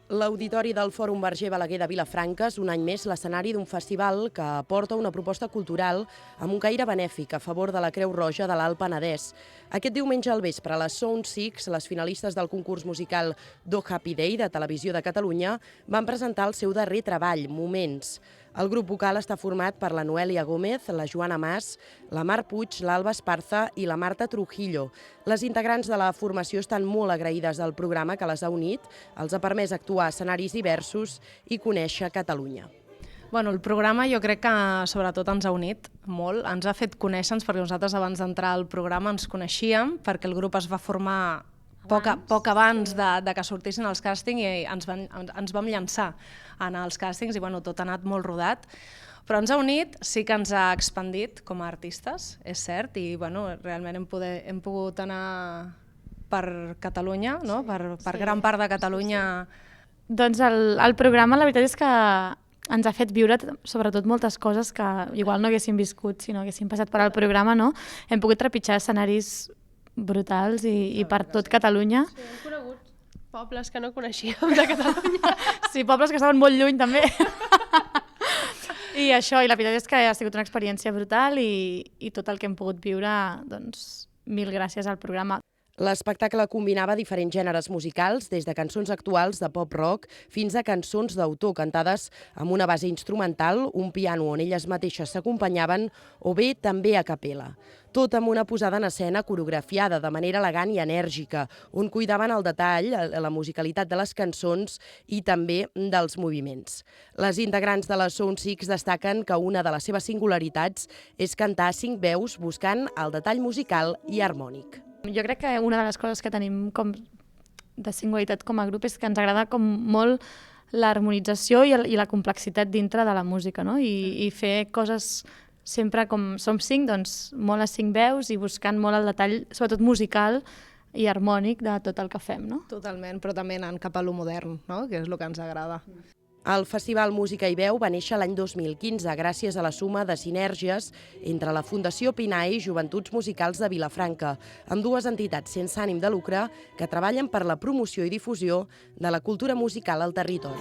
L'Auditori del Fòrum Verger Balaguer de Vilafranca és un any més l'escenari d'un festival que aporta una proposta cultural amb un caire benèfic a favor de la Creu Roja de l'Alt Penedès. Aquest diumenge al vespre, a les Sound Six, les finalistes del concurs musical Do Happy Day de Televisió de Catalunya van presentar el seu darrer treball, Moments. El grup vocal està format per la Noelia Gómez, la Joana Mas, la Mar Puig, l'Alba Esparza i la Marta Trujillo. Les integrants de la formació estan molt agraïdes del programa que les ha unit, els ha permès actuar a escenaris diversos i conèixer Catalunya. Bueno, el programa jo crec que sobretot ens ha unit molt, ens ha fet conèixer-nos perquè nosaltres abans d'entrar al programa ens coneixíem perquè el grup es va formar poc abans de que sortissin els càstings i ens vam llançar a anar als càstings i bueno, tot ha anat molt rodat. Però ens ha unit, sí que ens ha expandit com a artistes, és cert, i bueno, realment hem pogut anar per Catalunya, no? per gran part de Catalunya. Doncs el programa la veritat és que ens ha fet viure sobretot moltes coses que igual no haguéssim viscut si no haguéssim passat per al programa, no? Hem pogut trepitjar escenaris brutals i per tot Catalunya. Sí, hem conegut pobles que no coneixíem de Catalunya. Sí, pobles que estaven molt lluny també. I això, i la veritat és que ha sigut una experiència brutal i tot el que hem pogut viure, doncs, mil gràcies al programa. L'espectacle combinava diferents gèneres musicals, des de cançons actuals de pop-rock fins a cançons d'autor cantades amb una base instrumental, un piano on elles mateixes s'acompanyaven o bé també a capella. Tot amb una posada en escena coreografiada de manera elegant i enèrgica, on cuidaven el detall, la musicalitat de les cançons i també dels moviments. Les integrants de la Sound Six destaquen que una de les seves singularitats és cantar 5 veus buscant el detall musical i harmònic. Jo crec que una de les coses que tenim com de singularitat com a grup és que ens agrada com molt l'harmonització i la complexitat dintre de la música, no? I fer coses sempre com som 5, doncs molt a 5 veus i buscant molt el detall, sobretot musical i harmònic de tot el que fem, no? Totalment, però també anant cap a lo modern, no? Que és el que ens agrada. El Festival Música i Veu va néixer l'any 2015 gràcies a la suma de sinergies entre la Fundació Pinai i Joventuts Musicals de Vilafranca, amb dues entitats sense ànim de lucre que treballen per la promoció i difusió de la cultura musical al territori.